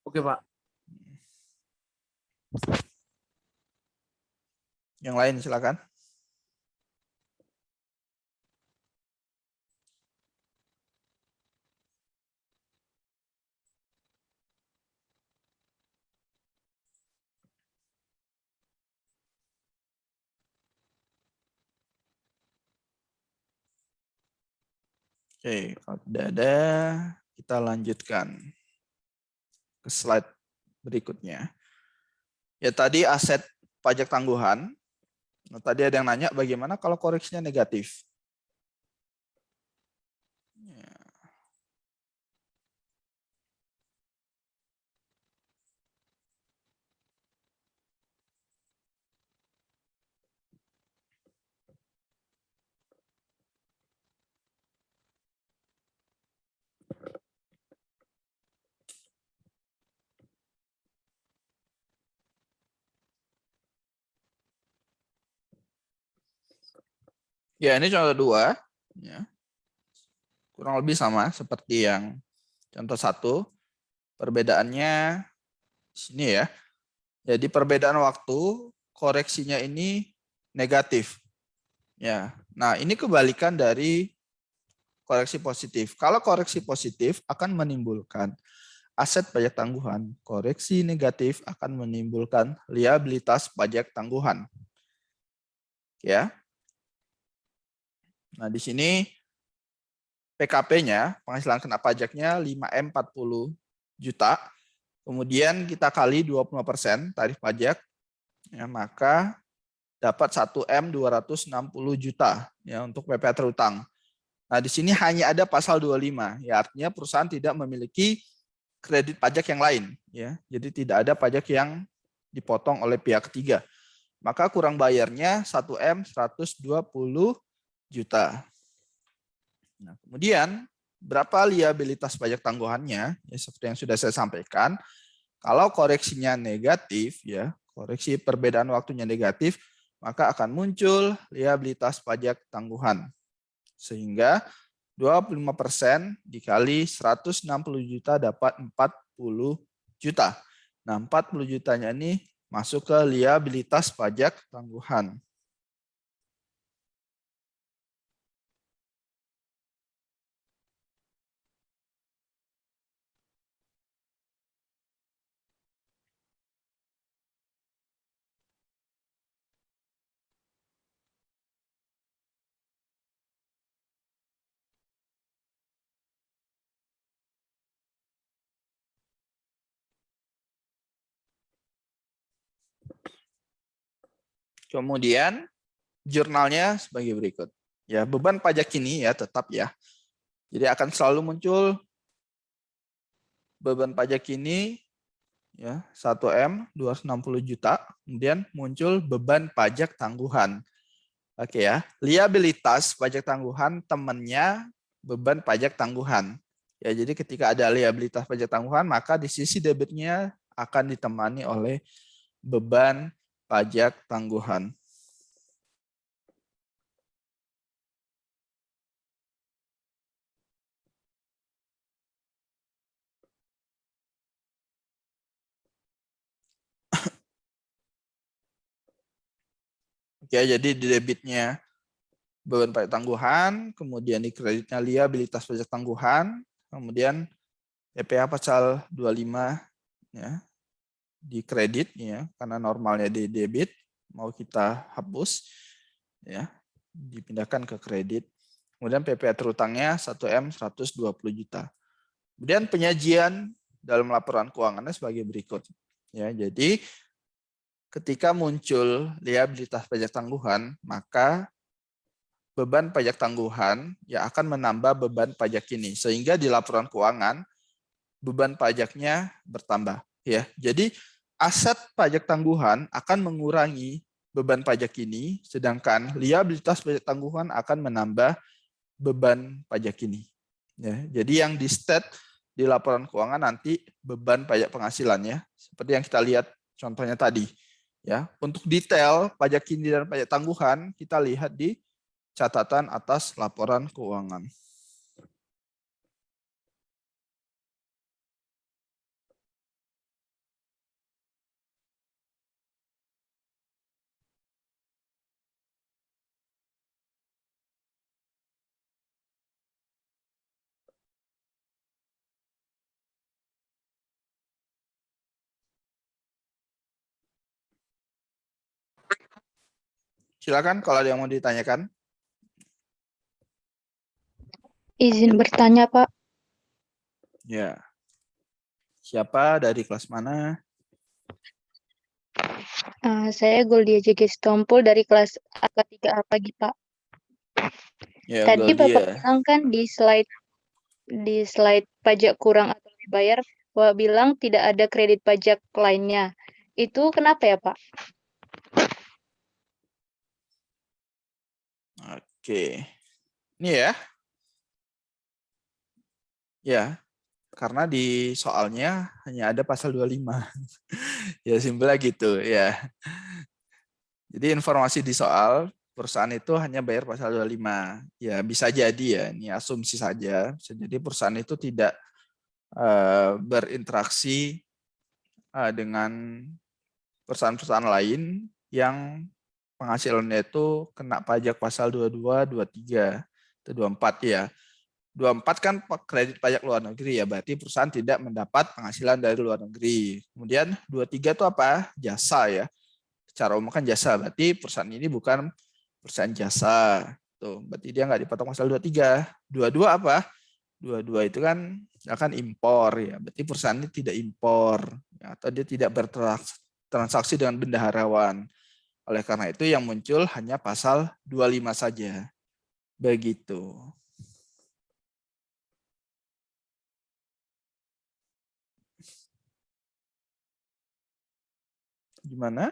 Oke, Pak. Yang lain silakan. Oke, kalau tidak ada, kita lanjutkan ke slide berikutnya. Ya, tadi aset pajak tangguhan. Nah, tadi ada yang nanya bagaimana kalau koreksinya negatif. Ya, ini contoh 2. Ya. Kurang lebih sama seperti yang contoh 1. Perbedaannya sini ya. Jadi perbedaan waktu koreksinya ini negatif. Ya. Nah, ini kebalikan dari koreksi positif. Kalau koreksi positif akan menimbulkan aset pajak tangguhan. Koreksi negatif akan menimbulkan liabilitas pajak tangguhan. Ya. Nah, di sini PKP-nya, penghasilan kena pajaknya 5M 40 juta. Kemudian kita kali 20% tarif pajak, ya, maka dapat 1M 260 juta ya untuk PPh terutang. Nah, di sini hanya ada pasal 25, ya artinya perusahaan tidak memiliki kredit pajak yang lain, ya. Jadi tidak ada pajak yang dipotong oleh pihak ketiga. Maka kurang bayarnya 1M 120 juta. Nah, kemudian berapa liabilitas pajak tangguhannya? Ya, seperti yang sudah saya sampaikan, kalau koreksinya negatif, ya koreksi perbedaan waktunya negatif, maka akan muncul liabilitas pajak tangguhan. Sehingga 25% dikali 160 juta dapat 40 juta. Nah, 40 jutanya ini masuk ke liabilitas pajak tangguhan. Kemudian jurnalnya sebagai berikut. Ya, beban pajak ini ya tetap ya. Jadi akan selalu muncul beban pajak ini ya 1M 260 juta, kemudian muncul beban pajak tangguhan. Oke ya, liabilitas pajak tangguhan temannya beban pajak tangguhan. Ya, jadi ketika ada liabilitas pajak tangguhan, maka di sisi debitnya akan ditemani oleh beban pajak tangguhan. Oke, jadi di debitnya beban pajak tangguhan, kemudian di kreditnya liabilitas pajak tangguhan, kemudian PPh pasal 25 ya, di kredit ya, karena normalnya di debit, mau kita hapus ya, dipindahkan ke kredit. Kemudian PPh terutangnya 1M 120 juta. Kemudian penyajian dalam laporan keuangannya sebagai berikut. Ya, jadi ketika muncul liabilitas pajak tangguhan, maka beban pajak tangguhan yang akan menambah beban pajak ini, sehingga di laporan keuangan beban pajaknya bertambah. Ya, jadi aset pajak tangguhan akan mengurangi beban pajak ini, sedangkan liabilitas pajak tangguhan akan menambah beban pajak ini. Ya, jadi yang di state di laporan keuangan nanti beban pajak penghasilannya, seperti yang kita lihat contohnya tadi. Ya, untuk detail pajak kini dan pajak tangguhan kita lihat di catatan atas laporan keuangan. Silakan kalau ada yang mau ditanyakan. Izin bertanya, Pak. Ya. Siapa dari kelas mana? Saya Goldia JG Sitompul dari kelas AK3A pagi, Pak. Ya, Tadi Goldia. Bapak bilang kan di slide pajak kurang atau dibayar, Bapak bilang tidak ada kredit pajak lainnya. Itu kenapa ya, Pak? Oke. Ini ya. Ya, karena di soalnya hanya ada pasal 25. Ya, simpelnya gitu ya. Jadi informasi di soal perusahaan itu hanya bayar pasal 25. Ya, bisa jadi ya, ini asumsi saja. Bisa jadi perusahaan itu tidak berinteraksi dengan perusahaan-perusahaan lain yang penghasilannya itu kena pajak pasal 22, 23, atau 24 ya. 24 kan kredit pajak luar negeri ya, berarti perusahaan tidak mendapat penghasilan dari luar negeri. Kemudian 23 itu apa? Jasa ya. Secara umum kan jasa, berarti perusahaan ini bukan perusahaan jasa. Tuh, berarti dia nggak dipotong pasal 23. 22 apa? 22 itu kan akan impor ya. Berarti perusahaan ini tidak impor ya, atau dia tidak bertransaksi dengan bendaharawan. Oleh karena itu yang muncul hanya pasal 25 saja. Begitu. Gimana?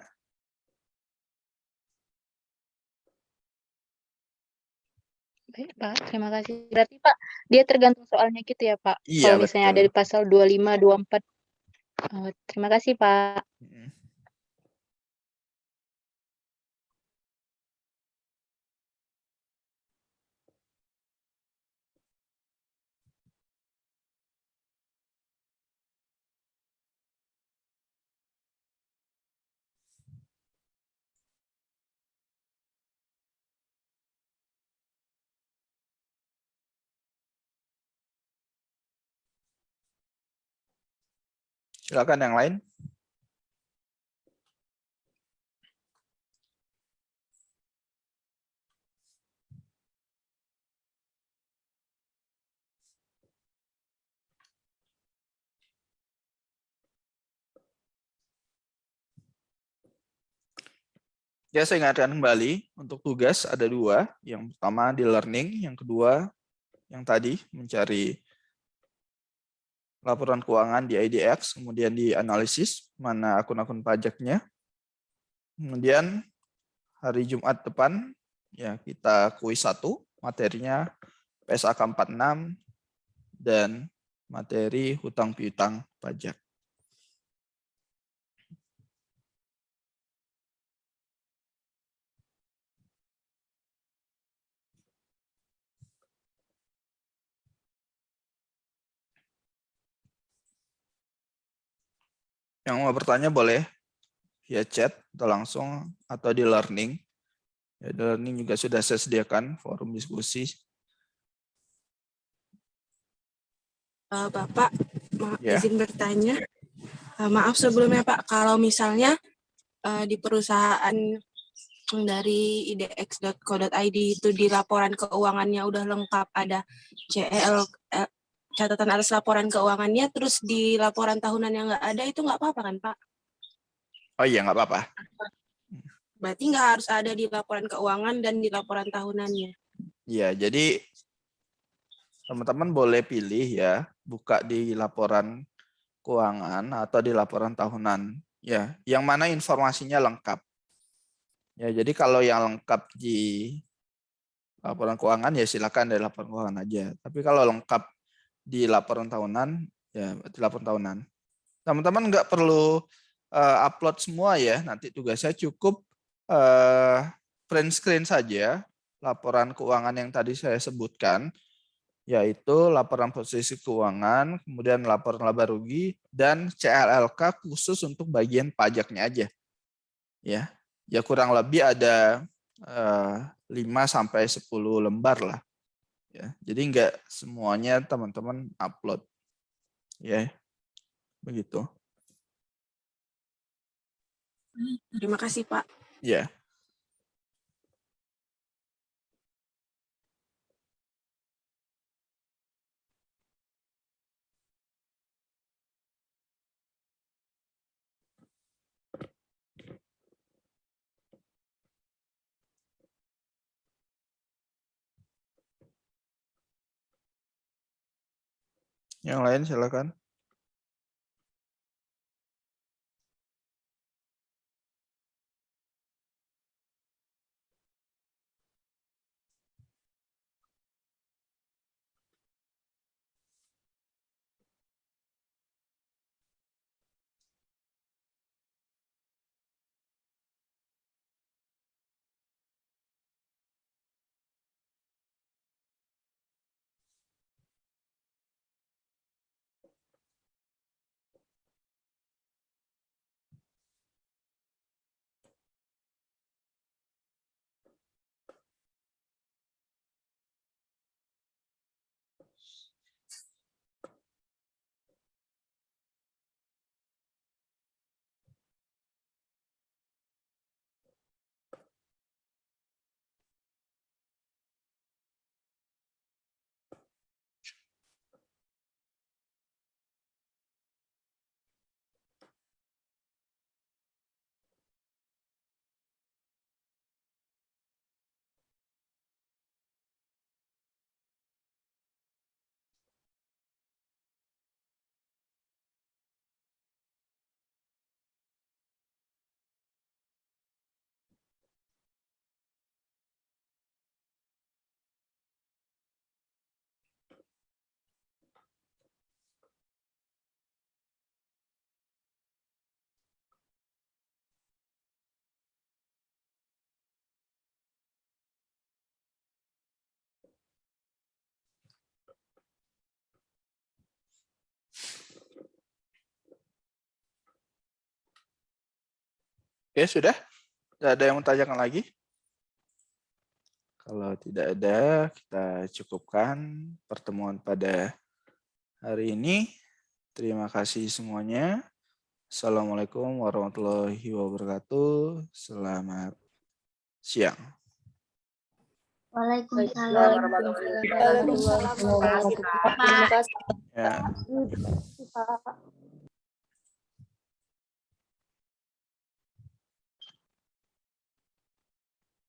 Baik, Pak. Terima kasih. Berarti, Pak, dia tergantung soalnya gitu ya, Pak? Iya, Kalau misalnya ada betul. di pasal 25, 24. Oh, terima kasih, Pak. Silakan yang lain. Ya, saya ingatkan kembali, untuk tugas ada 2. Yang pertama di learning, yang kedua yang tadi mencari laporan keuangan di IDX, kemudian di analisis mana akun-akun pajaknya. Kemudian hari Jumat depan ya kita kuis 1, materinya PSAK 46 dan materi hutang piutang pajak. Yang mau bertanya boleh via chat atau langsung atau di learning. Ya, di learning juga sudah saya sediakan forum diskusi. Bapak, Ya. izin bertanya. Maaf sebelumnya Pak, kalau misalnya di perusahaan dari idx.co.id itu di laporan keuangannya udah lengkap, ada CL, catatan atas laporan keuangannya, terus di laporan tahunan yang nggak ada, itu nggak apa-apa kan Pak? Oh iya, nggak apa-apa. Berarti nggak harus ada di laporan keuangan dan di laporan tahunannya? Iya, jadi teman-teman boleh pilih ya, buka di laporan keuangan atau di laporan tahunan. Ya, yang mana informasinya lengkap. Ya, jadi kalau yang lengkap di laporan keuangan ya silakan dari laporan keuangan aja. Tapi kalau lengkap di laporan tahunan, ya di laporan tahunan. Teman-teman nggak perlu upload semua ya. Nanti tugasnya cukup print screen saja laporan keuangan yang tadi saya sebutkan, yaitu laporan posisi keuangan, kemudian laporan laba rugi, dan CLLK khusus untuk bagian pajaknya aja. Ya kurang lebih ada 5-10 lembar lah. Ya, jadi enggak semuanya teman-teman upload. Ya, begitu. Terima kasih Pak. Ya. Yang lain silakan. Oke, sudah? Tidak ada yang mau tanyakan lagi? Kalau tidak ada, kita cukupkan pertemuan pada hari ini. Terima kasih semuanya. Assalamualaikum warahmatullahi wabarakatuh. Selamat siang. Waalaikumsalam. Waalaikumsalam warahmatullahi wabarakatuh. Terima kasih. Ya. Terima kasih, Pak.